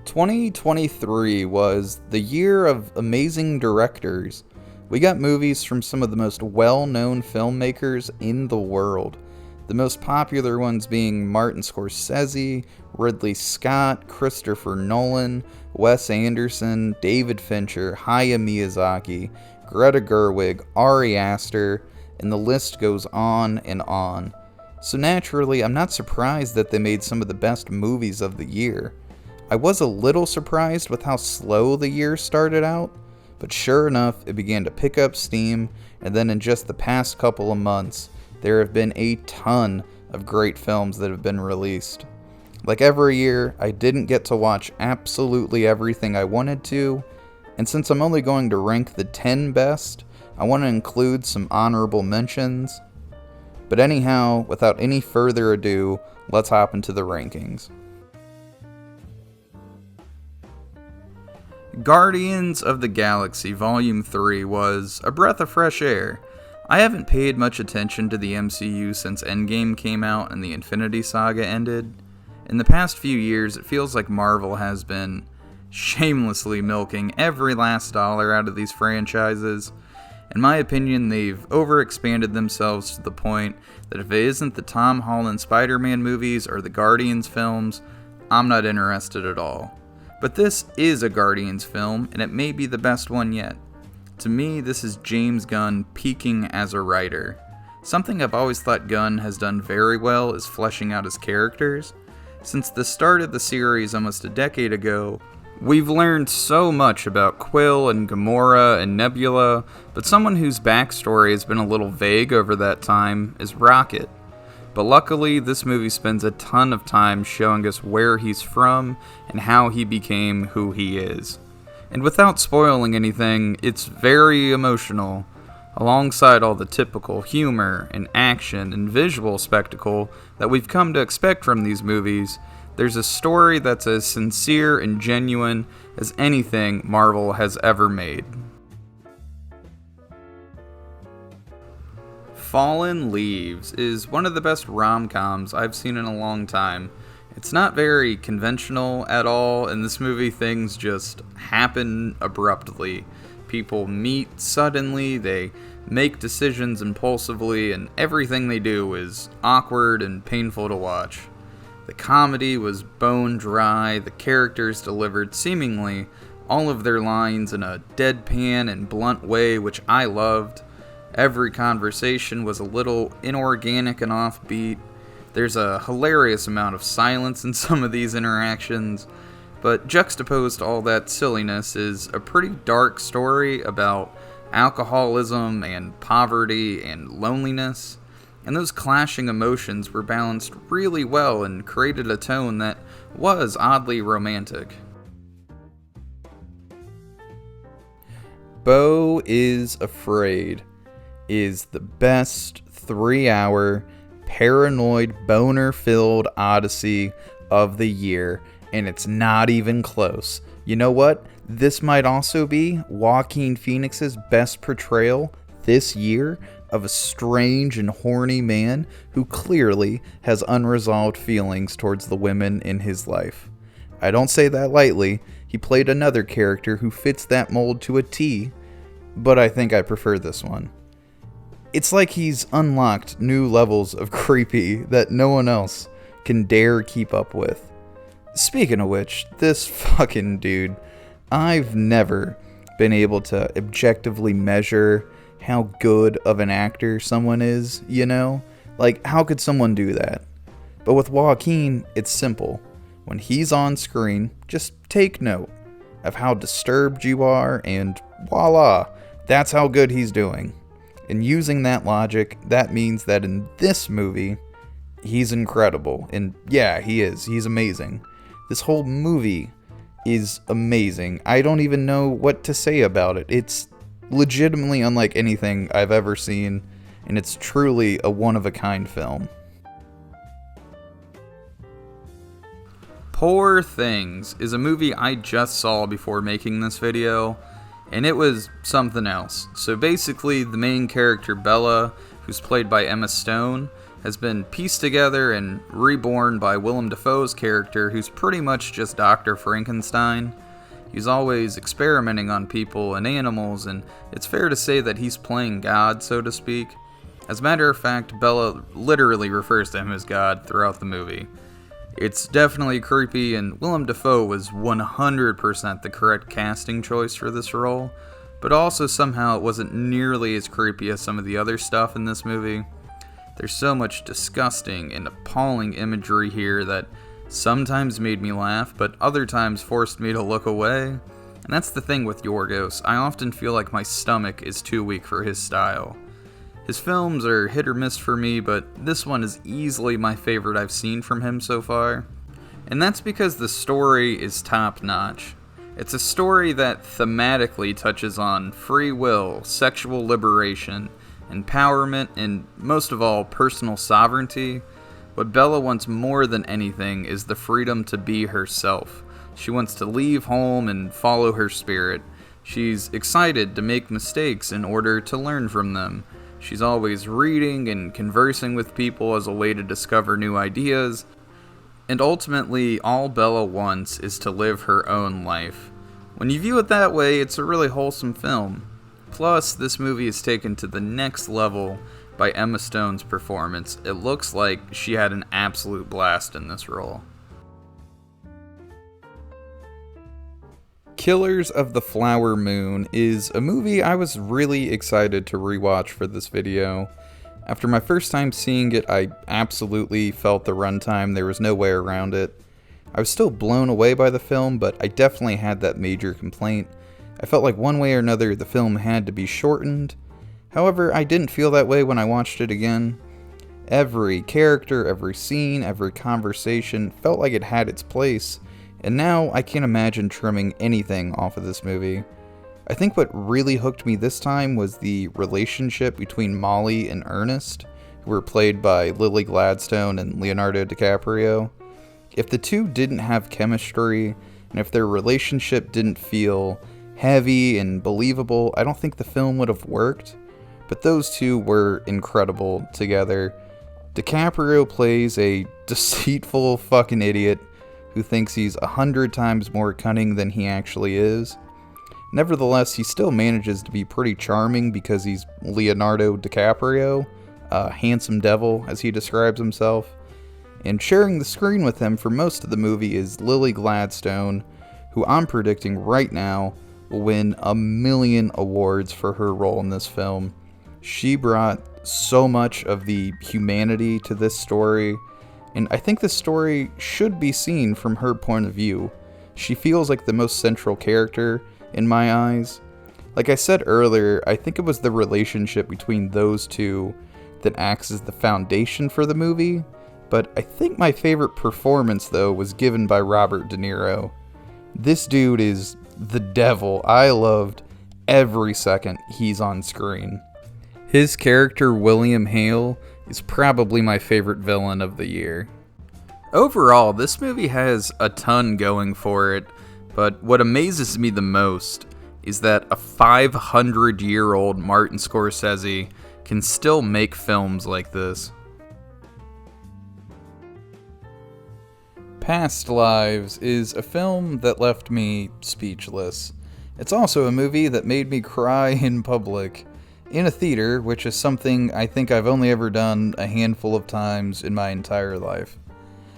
2023 was the year of amazing directors. We got movies from some of the most well-known filmmakers in the world. The most popular ones being Martin Scorsese, Ridley Scott, Christopher Nolan, Wes Anderson, David Fincher, Hayao Miyazaki, Greta Gerwig, Ari Aster, and the list goes on and on. So naturally, I'm not surprised that they made some of the best movies of the year. I was a little surprised with how slow the year started out, but sure enough, it began to pick up steam, and then in just the past couple of months, there have been a ton of great films that have been released. Like every year, I didn't get to watch absolutely everything I wanted to, and since I'm only going to rank the 10 best, I want to include some honorable mentions. But anyhow, without any further ado, let's hop into the rankings. Guardians of the Galaxy Volume 3 was a breath of fresh air. I haven't paid much attention to the MCU since Endgame came out and the Infinity Saga ended. In the past few years, it feels like Marvel has been shamelessly milking every last dollar out of these franchises. In my opinion, they've overexpanded themselves to the point that if it isn't the Tom Holland Spider-Man movies or the Guardians films, I'm not interested at all. But this is a Guardians film, and it may be the best one yet. To me, this is James Gunn peaking as a writer. Something I've always thought Gunn has done very well is fleshing out his characters. Since the start of the series almost a decade ago, we've learned so much about Quill and Gamora and Nebula, but someone whose backstory has been a little vague over that time is Rocket. But luckily, this movie spends a ton of time showing us where he's from and how he became who he is. And without spoiling anything, it's very emotional. Alongside all the typical humor and action and visual spectacle that we've come to expect from these movies, there's a story that's as sincere and genuine as anything Marvel has ever made. Fallen Leaves is one of the best rom-coms I've seen in a long time. It's not very conventional at all. In this movie, things just happen abruptly. People meet suddenly, they make decisions impulsively, and everything they do is awkward and painful to watch. The comedy was bone dry, the characters delivered seemingly all of their lines in a deadpan and blunt way, which I loved. Every conversation was a little inorganic and offbeat. There's a hilarious amount of silence in some of these interactions, but juxtaposed to all that silliness is a pretty dark story about alcoholism and poverty and loneliness, and those clashing emotions were balanced really well and created a tone that was oddly romantic. Beau is Afraid is the best 3-hour, paranoid, boner-filled odyssey of the year, and it's not even close. You know what? This might also be Joaquin Phoenix's best portrayal this year of a strange and horny man who clearly has unresolved feelings towards the women in his life. I don't say that lightly. He played another character who fits that mold to a T, but I think I prefer this one. It's like he's unlocked new levels of creepy that no one else can dare keep up with. Speaking of which, this fucking dude, I've never been able to objectively measure how good of an actor someone is, you know? Like, how could someone do that? But with Joaquin, it's simple. When he's on screen, just take note of how disturbed you are, and voila, that's how good he's doing. And using that logic, that means that in this movie, he's incredible. And yeah, he is. He's amazing. This whole movie is amazing. I don't even know what to say about it. It's legitimately unlike anything I've ever seen, and it's truly a one-of-a-kind film. Poor Things is a movie I just saw before making this video, and it was something else. So basically, the main character, Bella, who's played by Emma Stone, has been pieced together and reborn by Willem Dafoe's character, who's pretty much just Dr. Frankenstein. He's always experimenting on people and animals, and it's fair to say that he's playing God, so to speak. As a matter of fact, Bella literally refers to him as God throughout the movie. It's definitely creepy, and Willem Dafoe was 100% the correct casting choice for this role, but also somehow it wasn't nearly as creepy as some of the other stuff in this movie. There's so much disgusting and appalling imagery here that sometimes made me laugh, but other times forced me to look away. And that's the thing with Yorgos, I often feel like my stomach is too weak for his style. His films are hit or miss for me, but this one is easily my favorite I've seen from him so far. And that's because the story is top-notch. It's a story that thematically touches on free will, sexual liberation, empowerment, and most of all, personal sovereignty. What Bella wants more than anything is the freedom to be herself. She wants to leave home and follow her spirit. She's excited to make mistakes in order to learn from them. She's always reading and conversing with people as a way to discover new ideas. And ultimately, all Bella wants is to live her own life. When you view it that way, it's a really wholesome film. Plus, this movie is taken to the next level by Emma Stone's performance. It looks like she had an absolute blast in this role. Killers of the Flower Moon is a movie I was really excited to rewatch for this video. After my first time seeing it, I absolutely felt the runtime. There was no way around it. I was still blown away by the film, but I definitely had that major complaint. I felt like one way or another the film had to be shortened. However, I didn't feel that way when I watched it again. Every character, every scene, every conversation felt like it had its place, and now I can't imagine trimming anything off of this movie. I think what really hooked me this time was the relationship between Molly and Ernest, who were played by Lily Gladstone and Leonardo DiCaprio. If the two didn't have chemistry, and if their relationship didn't feel heavy and believable, I don't think the film would have worked. But those two were incredible together. DiCaprio plays a deceitful fucking idiot who thinks he's 100 times more cunning than he actually is. Nevertheless, he still manages to be pretty charming because he's Leonardo DiCaprio, a handsome devil, as he describes himself. And sharing the screen with him for most of the movie is Lily Gladstone, who I'm predicting right now will win 1,000,000 awards for her role in this film. She brought so much of the humanity to this story, and I think this story should be seen from her point of view. She feels like the most central character in my eyes. Like I said earlier, I think it was the relationship between those two that acts as the foundation for the movie, but I think my favorite performance, though, was given by Robert De Niro. This dude is the devil. I loved every second he's on screen. His character, William Hale, is probably my favorite villain of the year. Overall, this movie has a ton going for it, but what amazes me the most is that a 500-year-old Martin Scorsese can still make films like this. Past Lives is a film that left me speechless. It's also a movie that made me cry in public, in a theater, which is something I think I've only ever done a handful of times in my entire life.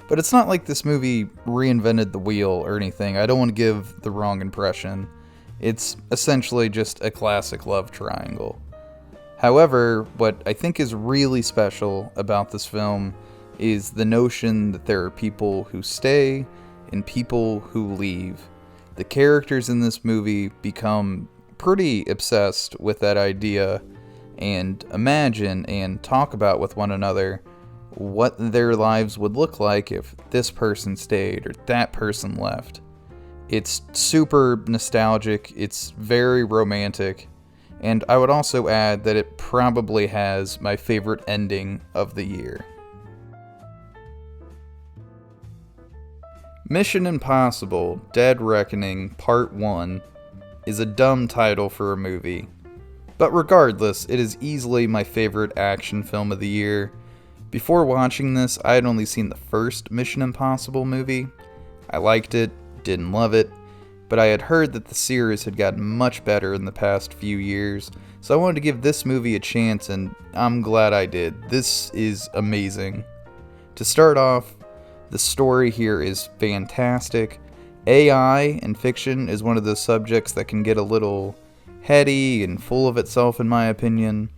But it's not like this movie reinvented the wheel or anything. I don't want to give the wrong impression. It's essentially just a classic love triangle. However, what I think is really special about this film is the notion that there are people who stay and people who leave. The characters in this movie become pretty obsessed with that idea and imagine and talk about with one another what their lives would look like if this person stayed or that person left. It's super nostalgic, it's very romantic, and I would also add that it probably has my favorite ending of the year. Mission Impossible: Dead Reckoning Part 1 is a dumb title for a movie. But regardless, it is easily my favorite action film of the year, Before watching this, I had only seen the first Mission Impossible movie. I liked it, didn't love it, but I had heard that the series had gotten much better in the past few years, so I wanted to give this movie a chance, and I'm glad I did. This is amazing. To start off, the story here is fantastic. AI in fiction is one of those subjects that can get a little heady and full of itself, in my opinion,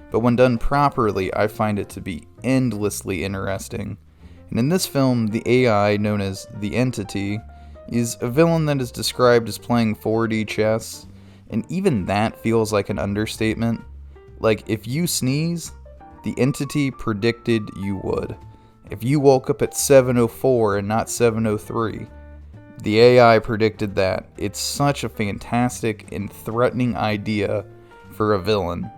but when done properly, I find it to be endlessly interesting. And in this film, the AI, known as the Entity, is a villain that is described as playing 4D chess, and even that feels like an understatement. Like, if you sneeze, the Entity predicted you would. If you woke up at 7:04 and not 7:03, the AI predicted that. It's such a fantastic and threatening idea for a villain.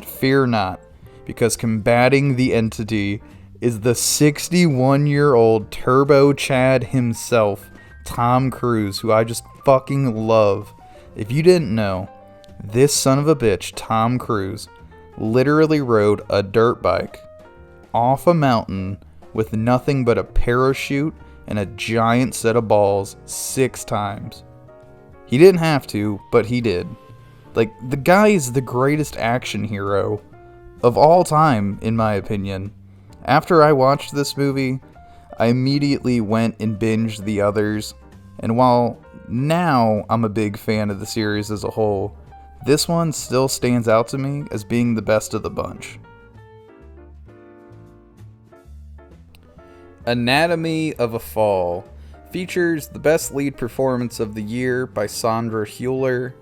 Fear not, because combating the Entity is the 61-year-old Turbo Chad himself, Tom Cruise, who I just fucking love. If you didn't know, this son of a bitch, Tom Cruise, literally rode a dirt bike off a mountain with nothing but a parachute and a giant set of balls 6 times. He didn't have to, but he did. Like, the guy is the greatest action hero of all time, in my opinion. After I watched this movie, I immediately went and binged the others, and while now I'm a big fan of the series as a whole, this one still stands out to me as being the best of the bunch. Anatomy of a Fall features the best lead performance of the year by Sandra Hüller.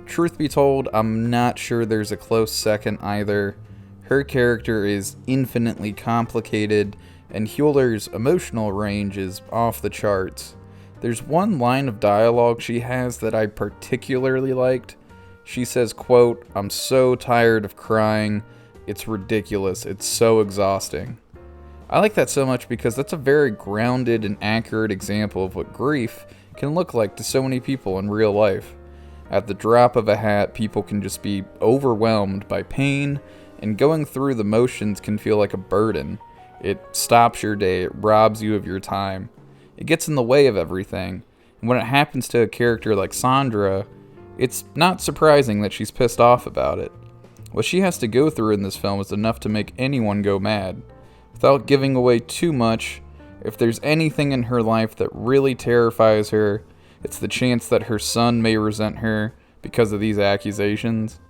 Truth be told, I'm not sure there's a close second either. Her character is infinitely complicated, and Hüller's emotional range is off the charts. There's one line of dialogue she has that I particularly liked. She says, quote, "I'm so tired of crying. It's ridiculous. It's so exhausting." I like that so much because that's a very grounded and accurate example of what grief can look like to so many people in real life. At the drop of a hat, people can just be overwhelmed by pain, and going through the motions can feel like a burden. It stops your day, it robs you of your time. It gets in the way of everything. And when it happens to a character like Sandra, it's not surprising that she's pissed off about it. What she has to go through in this film is enough to make anyone go mad. Without giving away too much, if there's anything in her life that really terrifies her, it's the chance that her son may resent her because of these accusations.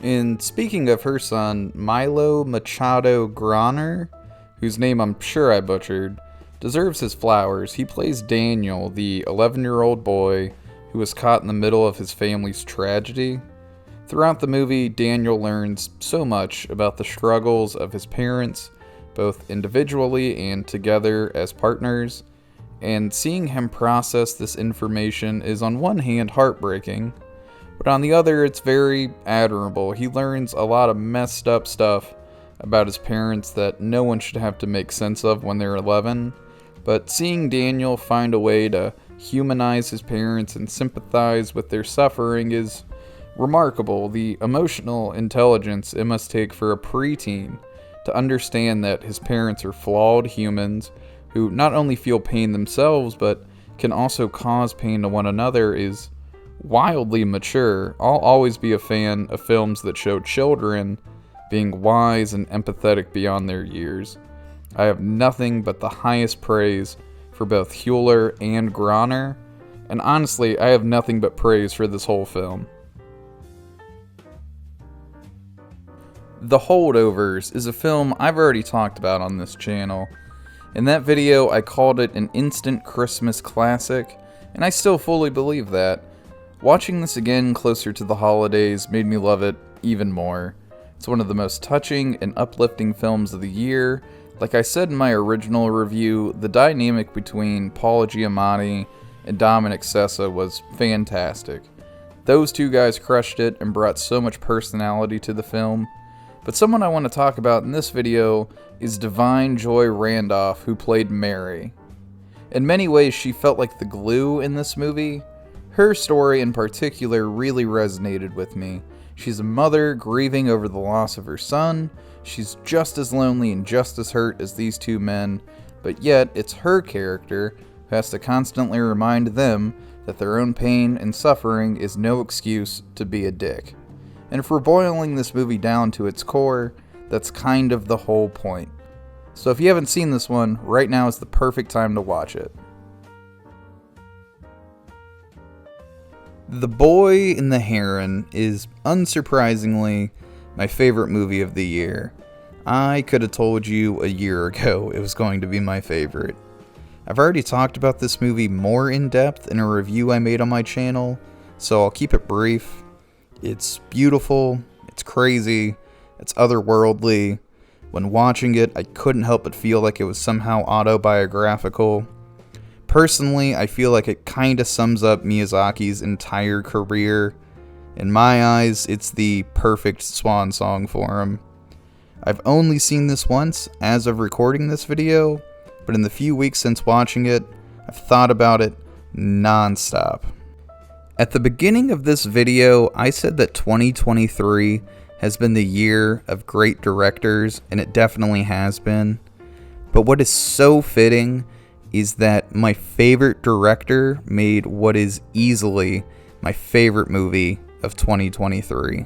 And speaking of her son, Milo Machado Groner, whose name I'm sure I butchered, deserves his flowers. He plays Daniel, the 11-year-old boy who was caught in the middle of his family's tragedy. Throughout the movie, Daniel learns so much about the struggles of his parents, both individually and together as partners, and seeing him process this information is on one hand heartbreaking, but on the other it's very admirable. He learns a lot of messed up stuff about his parents that no one should have to make sense of when they're 11, but seeing Daniel find a way to humanize his parents and sympathize with their suffering is remarkable. The emotional intelligence it must take for a preteen to understand that his parents are flawed humans who not only feel pain themselves, but can also cause pain to one another is wildly mature. I'll always be a fan of films that show children being wise and empathetic beyond their years. I have nothing but the highest praise for both Hüller and Groner, and honestly, I have nothing but praise for this whole film. The Holdovers is a film I've already talked about on this channel. In that video, I called it an instant Christmas classic, and I still fully believe that. Watching this again closer to the holidays made me love it even more. It's one of the most touching and uplifting films of the year. Like I said in my original review, the dynamic between Paul Giamatti and Dominic Sessa was fantastic. Those two guys crushed it and brought so much personality to the film. But someone I want to talk about in this video is Divine Joy Randolph, who played Mary. In many ways, she felt like the glue in this movie. Her story in particular really resonated with me. She's a mother grieving over the loss of her son. She's just as lonely and just as hurt as these two men, but yet it's her character who has to constantly remind them that their own pain and suffering is no excuse to be a dick. And if we're boiling this movie down to its core, that's kind of the whole point. So if you haven't seen this one, right now is the perfect time to watch it. The Boy and the Heron is, unsurprisingly, my favorite movie of the year. I could have told you a year ago it was going to be my favorite. I've already talked about this movie more in depth in a review I made on my channel, so I'll keep it brief. It's beautiful, it's crazy, it's otherworldly. When watching it, I couldn't help but feel like it was somehow autobiographical. Personally, I feel like it kinda sums up Miyazaki's entire career. In my eyes, it's the perfect swan song for him. I've only seen this once as of recording this video, but in the few weeks since watching it, I've thought about it non-stop. At the beginning of this video, I said that 2023 has been the year of great directors, and it definitely has been. But what is so fitting is that my favorite director made what is easily my favorite movie of 2023.